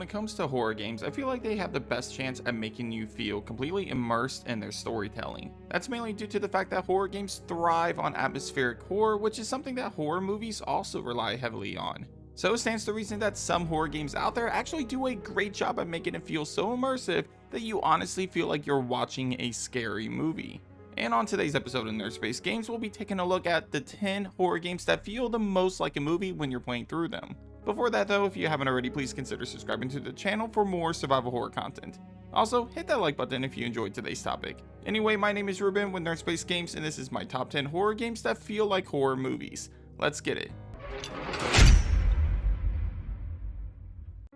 it comes to horror games, I feel like they have the best chance at making you feel completely immersed in their storytelling. That's mainly due to the fact that horror games thrive on atmospheric horror, which is something that horror movies also rely heavily on. So it stands to reason that some horror games out there actually do a great job at making it feel so immersive that you honestly feel like you're watching a scary movie. And on today's episode of Nerd Space Games, we'll be taking a look at the 10 horror games that feel the most like a movie when you're playing through them. Before that though, if you haven't already, please consider subscribing to the channel for more survival horror content. Also, hit that like button if you enjoyed today's topic. Anyway, my name is Ruben with Nerd Space Games, and this is my top 10 horror games that feel like horror movies. Let's get it.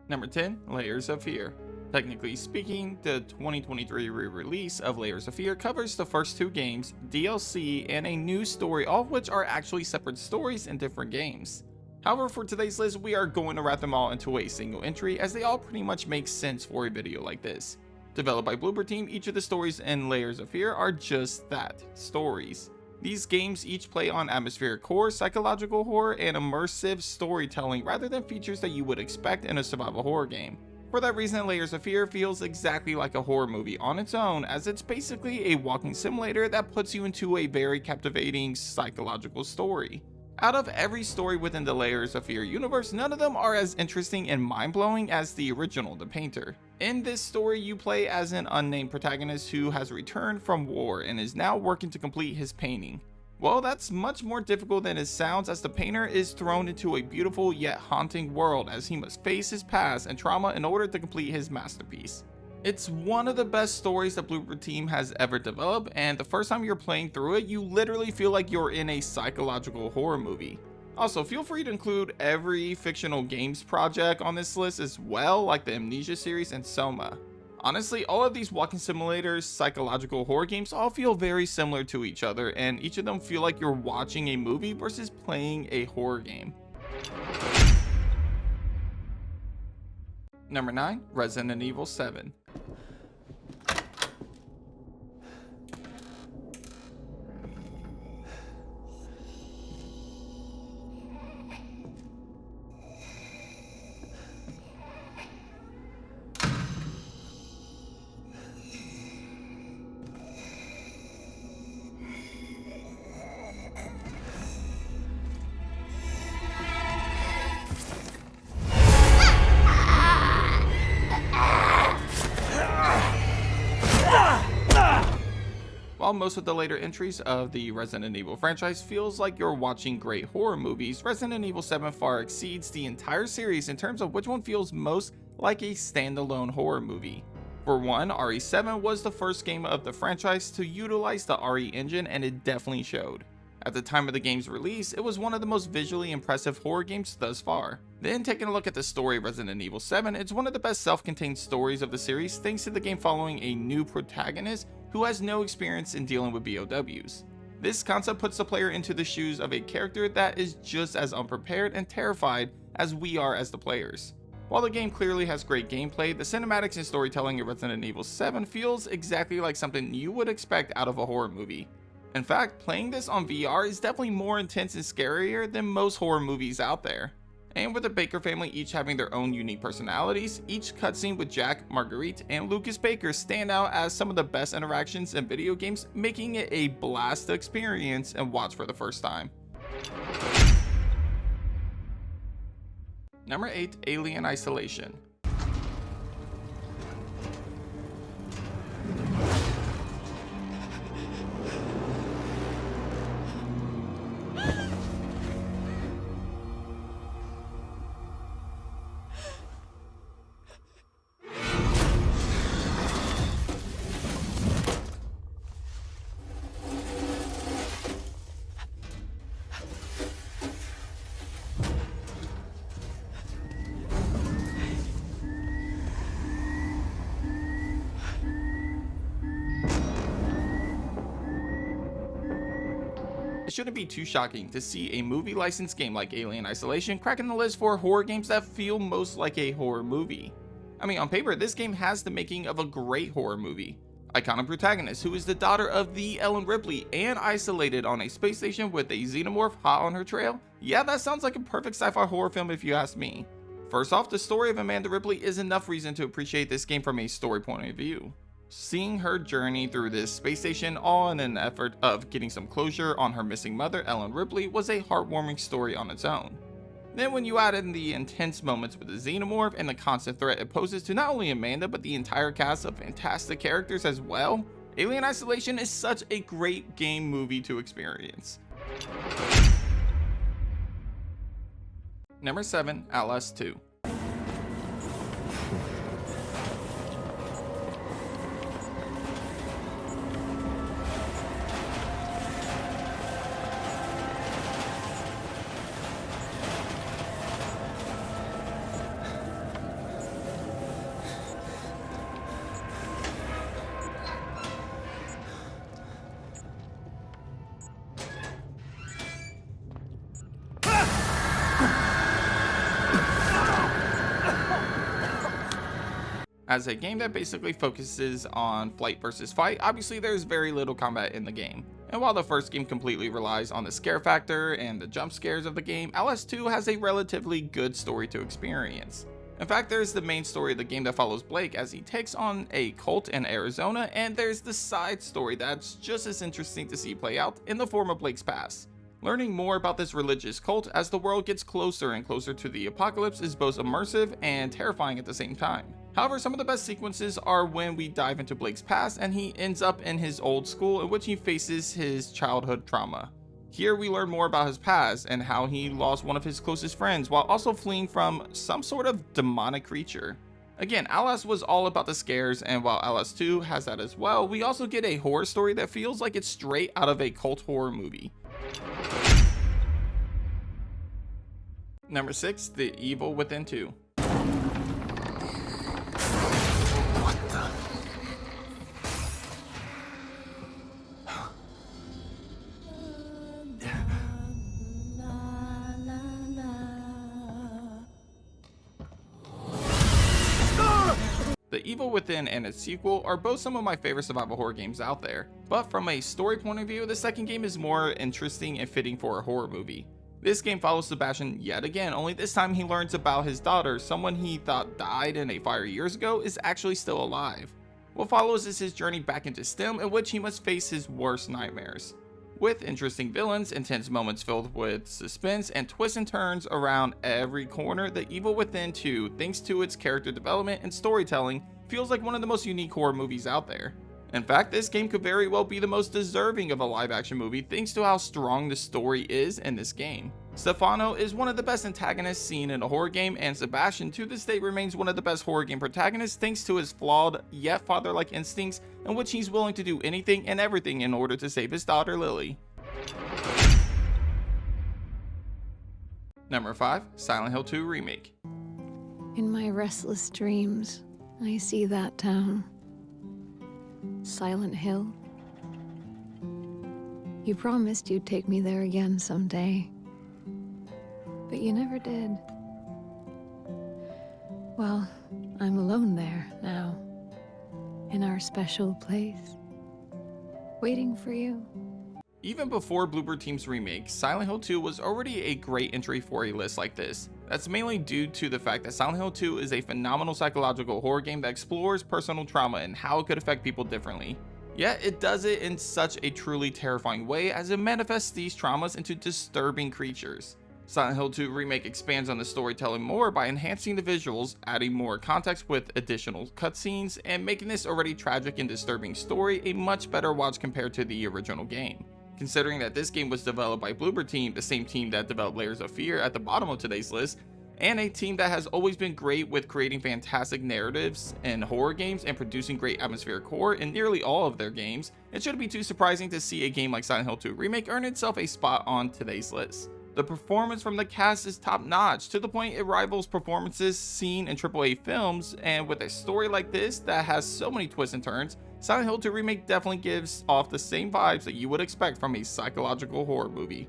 Number 10, Layers of Fear. Technically speaking, the 2023 re-release of Layers of Fear covers the first 2 games, DLC, and a new story, all of which are actually separate stories in different games. However, for today's list, we are going to wrap them all into a single entry, as they all pretty much make sense for a video like this. Developed by Bloober Team, each of the stories in Layers of Fear are just that, stories. These games each play on atmospheric horror, psychological horror, and immersive storytelling rather than features that you would expect in a survival horror game. For that reason, Layers of Fear feels exactly like a horror movie on its own, as it's basically a walking simulator that puts you into a very captivating psychological story. Out of every story within the Layers of Fear universe, none of them are as interesting and mind-blowing as the original, The Painter. In this story, you play as an unnamed protagonist who has returned from war and is now working to complete his painting. Well, that's much more difficult than it sounds, as the painter is thrown into a beautiful yet haunting world as he must face his past and trauma in order to complete his masterpiece. It's one of the best stories that Bloober Team has ever developed, and the first time you're playing through it, you literally feel like you're in a psychological horror movie. Also, feel free to include every fictional games project on this list as well, like the Amnesia series and Soma. Honestly, all of these walking simulators, psychological horror games all feel very similar to each other, and each of them feel like you're watching a movie versus playing a horror game. Number 9, Resident Evil 7. While most of the later entries of the Resident Evil franchise feels like you're watching great horror movies, Resident Evil 7 far exceeds the entire series in terms of which one feels most like a standalone horror movie. For one, RE7 was the first game of the franchise to utilize the RE engine, and it definitely showed. At the time of the game's release, it was one of the most visually impressive horror games thus far. Then taking a look at the story of Resident Evil 7, it's one of the best self-contained stories of the series thanks to the game following a new protagonist who has no experience in dealing with BOWs. This concept puts the player into the shoes of a character that is just as unprepared and terrified as we are as the players. While the game clearly has great gameplay, the cinematics and storytelling of Resident Evil 7 feels exactly like something you would expect out of a horror movie. In fact, playing this on VR is definitely more intense and scarier than most horror movies out there. And with the Baker family each having their own unique personalities, each cutscene with Jack, Marguerite, and Lucas Baker stand out as some of the best interactions in video games, making it a blast to experience and watch for the first time. Number 8, Alien Isolation. It shouldn't be too shocking to see a movie licensed game like Alien Isolation cracking the list for horror games that feel most like a horror movie. I mean, on paper, this game has the making of a great horror movie. Iconic protagonist who is the daughter of the Ellen Ripley and isolated on a space station with a xenomorph hot on her trail? Yeah, that sounds like a perfect sci-fi horror film if you ask me. First off, the story of Amanda Ripley is enough reason to appreciate this game from a story point of view. Seeing her journey through this space station all in an effort of getting some closure on her missing mother, Ellen Ripley, was a heartwarming story on its own. Then when you add in the intense moments with the Xenomorph and the constant threat it poses to not only Amanda but the entire cast of fantastic characters as well, Alien Isolation is such a great game movie to experience. Number 7, Outlast 2. As a game that basically focuses on flight versus fight, obviously there's very little combat in the game. And while the first game completely relies on the scare factor and the jump scares of the game, Outlast 2 has a relatively good story to experience. In fact, there's the main story of the game that follows Blake as he takes on a cult in Arizona, and there's the side story that's just as interesting to see play out in the form of Blake's past. Learning more about this religious cult as the world gets closer and closer to the apocalypse is both immersive and terrifying at the same time. However, some of the best sequences are when we dive into Blake's past and he ends up in his old school in which he faces his childhood trauma. Here we learn more about his past and how he lost one of his closest friends while also fleeing from some sort of demonic creature. Again, Outlast was all about the scares, and while Outlast 2 has that as well, we also get a horror story that feels like it's straight out of a cult horror movie. Number 6, The Evil Within 2. The Evil Within and its sequel are both some of my favorite survival horror games out there, but from a story point of view, the second game is more interesting and fitting for a horror movie. This game follows Sebastian yet again, only this time he learns about his daughter, someone he thought died in a fire years ago is actually still alive. What follows is his journey back into STEM in which he must face his worst nightmares. With interesting villains, intense moments filled with suspense, and twists and turns around every corner, The Evil Within 2, thanks to its character development and storytelling, feels like one of the most unique horror movies out there. In fact, this game could very well be the most deserving of a live action movie thanks to how strong the story is in this game. Stefano is one of the best antagonists seen in a horror game, and Sebastian to this day remains one of the best horror game protagonists thanks to his flawed yet father-like instincts in which he's willing to do anything and everything in order to save his daughter Lily. Number 5, Silent Hill 2 Remake. In my restless dreams, I see that town. Silent Hill. You promised you'd take me there again someday. But you never did. Well, I'm alone there now. In our special place. Waiting for you. Even before Bloober Team's remake, Silent Hill 2 was already a great entry for a list like this. That's mainly due to the fact that Silent Hill 2 is a phenomenal psychological horror game that explores personal trauma and how it could affect people differently. Yet it does it in such a truly terrifying way as it manifests these traumas into disturbing creatures. Silent Hill 2 Remake expands on the storytelling more by enhancing the visuals, adding more context with additional cutscenes, and making this already tragic and disturbing story a much better watch compared to the original game. Considering that this game was developed by Bloober Team, the same team that developed Layers of Fear at the bottom of today's list, and a team that has always been great with creating fantastic narratives in horror games and producing great atmospheric horror in nearly all of their games, it shouldn't be too surprising to see a game like Silent Hill 2 Remake earn itself a spot on today's list. The performance from the cast is top notch, to the point it rivals performances seen in AAA films, and with a story like this that has so many twists and turns, Silent Hill 2 Remake definitely gives off the same vibes that you would expect from a psychological horror movie.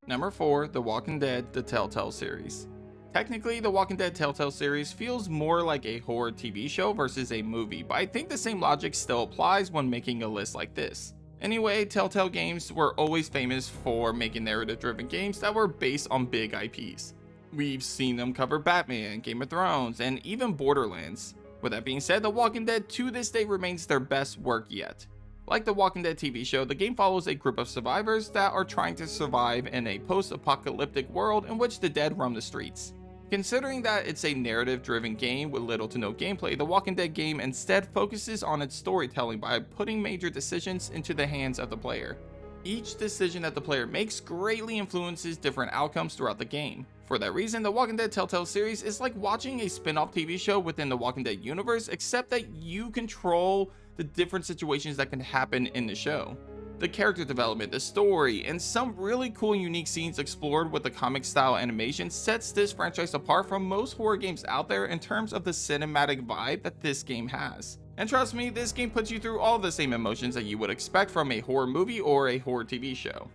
Number 4, The Walking Dead: The Telltale Series. Technically, The Walking Dead Telltale series feels more like a horror TV show versus a movie, but I think the same logic still applies when making a list like this. Anyway, Telltale Games were always famous for making narrative-driven games that were based on big IPs. We've seen them cover Batman, Game of Thrones, and even Borderlands. With that being said, The Walking Dead to this day remains their best work yet. Like the Walking Dead TV show, the game follows a group of survivors that are trying to survive in a post-apocalyptic world in which the dead roam the streets. Considering that it's a narrative-driven game with little to no gameplay, the Walking Dead game instead focuses on its storytelling by putting major decisions into the hands of the player. Each decision that the player makes greatly influences different outcomes throughout the game. For that reason, the Walking Dead Telltale series is like watching a spin-off TV show within the Walking Dead universe, except that you control the different situations that can happen in the show. The character development, the story, and some really cool unique scenes explored with the comic style animation sets this franchise apart from most horror games out there in terms of the cinematic vibe that this game has. And trust me, this game puts you through all the same emotions that you would expect from a horror movie or a horror TV show.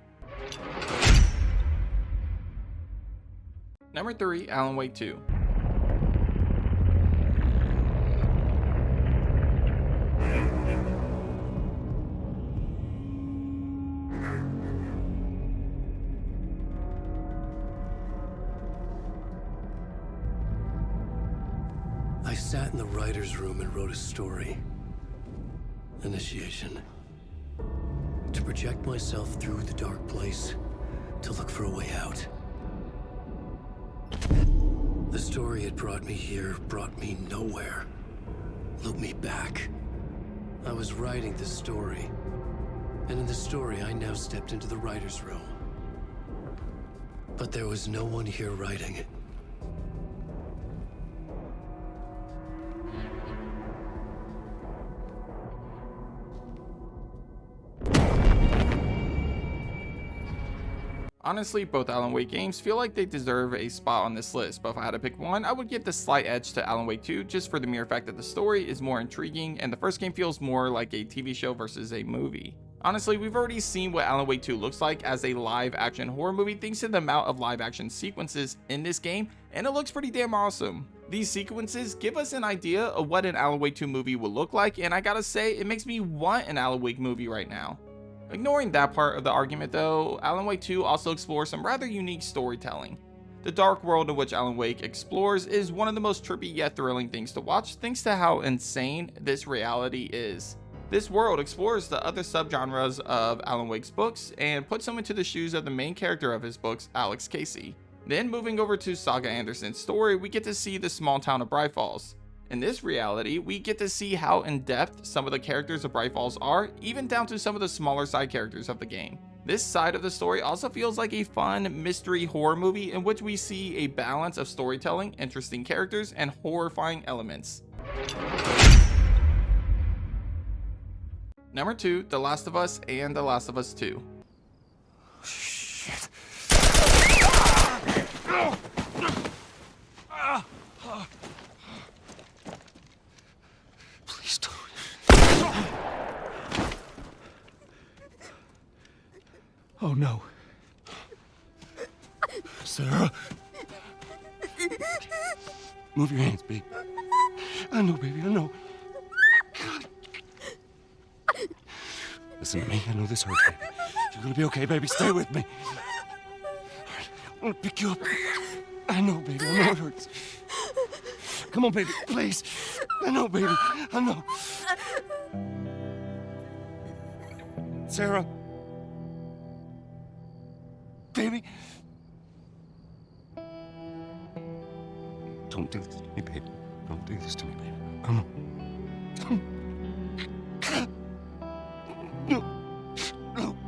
Number 3, Alan Wake 2. I sat in the writer's room and wrote a story. Initiation. To project myself through the dark place, to look for a way out. The story had brought me here, brought me nowhere. Looped me back. I was writing the story. And in the story, I now stepped into the writer's room. But there was no one here writing it. Honestly, both Alan Wake games feel like they deserve a spot on this list, but if I had to pick one, I would give the slight edge to Alan Wake 2 just for the mere fact that the story is more intriguing and the first game feels more like a TV show versus a movie. Honestly, we've already seen what Alan Wake 2 looks like as a live action horror movie thanks to the amount of live action sequences in this game, and it looks pretty damn awesome. These sequences give us an idea of what an Alan Wake 2 movie would look like, and I gotta say, it makes me want an Alan Wake movie right now. Ignoring that part of the argument though, Alan Wake 2 also explores some rather unique storytelling. The dark world in which Alan Wake explores is one of the most trippy yet thrilling things to watch thanks to how insane this reality is. This world explores the other subgenres of Alan Wake's books and puts him into the shoes of the main character of his books, Alex Casey. Then moving over to Saga Anderson's story, we get to see the small town of Bright Falls. In this reality, we get to see how in-depth some of the characters of Bright Falls are, even down to some of the smaller side characters of the game. This side of the story also feels like a fun mystery horror movie in which we see a balance of storytelling, interesting characters, and horrifying elements. Number 2, The Last of Us and The Last of Us 2. Shit. Please don't. Oh no. Sarah. Move your hands, baby. I know, baby, I know. Listen to me, I know this hurts, baby. You're gonna be okay, baby. Stay with me. All right, I'm gonna pick you up. I know, baby, I know it hurts. Come on, baby, please. I know, baby, I know. Sarah. Baby. Don't do this to me, baby. Don't do this to me, baby. Come on. No. No.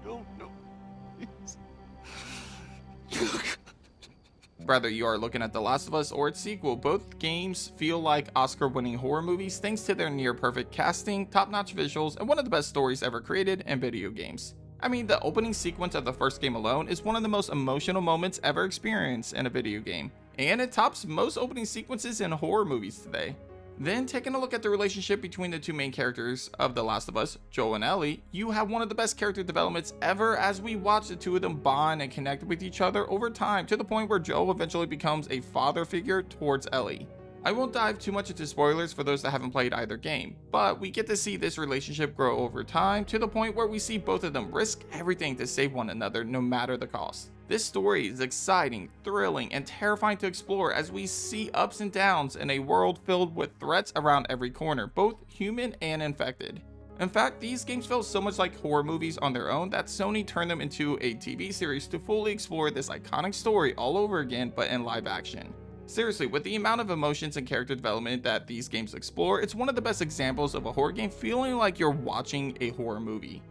No, no, please. Whether you are looking at The Last of Us or its sequel, both games feel like Oscar-winning horror movies thanks to their near-perfect casting, top-notch visuals, and one of the best stories ever created in video games. I mean, the opening sequence of the first game alone is one of the most emotional moments ever experienced in a video game, and it tops most opening sequences in horror movies today. Then, taking a look at the relationship between the two main characters of The Last of Us, Joel and Ellie, you have one of the best character developments ever as we watch the two of them bond and connect with each other over time to the point where Joel eventually becomes a father figure towards Ellie. I won't dive too much into spoilers for those that haven't played either game, but we get to see this relationship grow over time to the point where we see both of them risk everything to save one another no matter the cost. This story is exciting, thrilling, and terrifying to explore as we see ups and downs in a world filled with threats around every corner, both human and infected. In fact, these games feel so much like horror movies on their own that Sony turned them into a TV series to fully explore this iconic story all over again, but in live action. Seriously, with the amount of emotions and character development that these games explore, it's one of the best examples of a horror game feeling like you're watching a horror movie.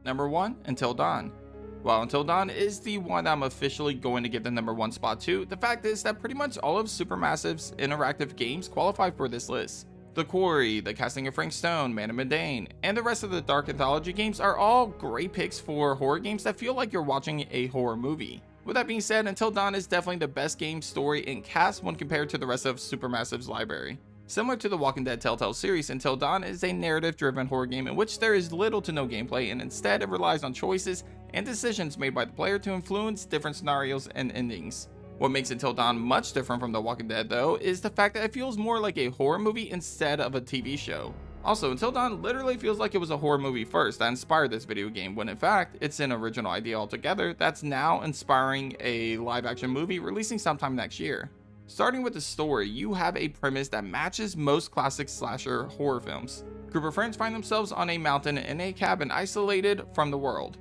Number 1, Until Dawn. While Until Dawn is the one I'm officially going to give the number 1 spot to, the fact is that pretty much all of Supermassive's interactive games qualify for this list. The Quarry, The Casting of Frank Stone, Man of Medan, and the rest of the Dark Anthology games are all great picks for horror games that feel like you're watching a horror movie. With that being said, Until Dawn is definitely the best game story and cast when compared to the rest of Supermassive's library. Similar to the Walking Dead Telltale series, Until Dawn is a narrative-driven horror game in which there is little to no gameplay, and instead it relies on choices and decisions made by the player to influence different scenarios and endings. What makes Until Dawn much different from The Walking Dead though is the fact that it feels more like a horror movie instead of a TV show. Also, Until Dawn literally feels like it was a horror movie first that inspired this video game, when in fact, it's an original idea altogether that's now inspiring a live action movie releasing sometime next year. Starting with the story, you have a premise that matches most classic slasher horror films. A group of friends find themselves on a mountain in a cabin isolated from the world.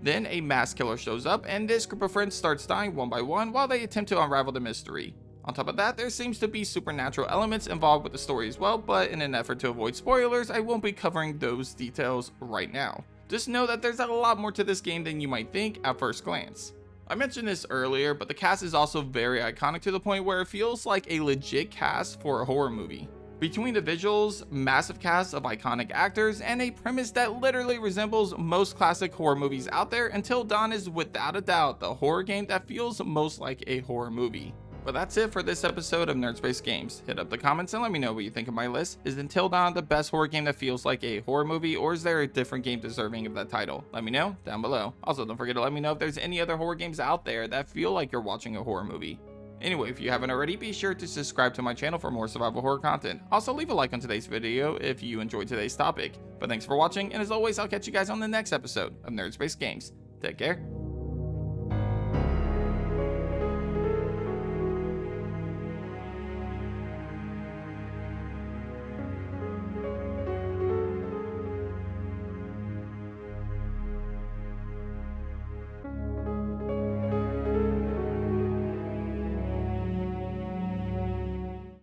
Then a mass killer shows up, and this group of friends starts dying one by one while they attempt to unravel the mystery. On top of that, there seems to be supernatural elements involved with the story as well, but in an effort to avoid spoilers, I won't be covering those details right now. Just know that there's a lot more to this game than you might think at first glance. I mentioned this earlier, but the cast is also very iconic to the point where it feels like a legit cast for a horror movie. Between the visuals, massive cast of iconic actors, and a premise that literally resembles most classic horror movies out there, Until Dawn is without a doubt the horror game that feels most like a horror movie. But that's it for this episode of Nerdspace Games. Hit up the comments and let me know what you think of my list. Is Until Dawn the best horror game that feels like a horror movie, or is there a different game deserving of that title? Let me know down below. Also, don't forget to let me know if there's any other horror games out there that feel like you're watching a horror movie. Anyway, if you haven't already, be sure to subscribe to my channel for more survival horror content. Also, leave a like on today's video if you enjoyed today's topic. But thanks for watching, and as always, I'll catch you guys on the next episode of Nerdspace Games. Take care.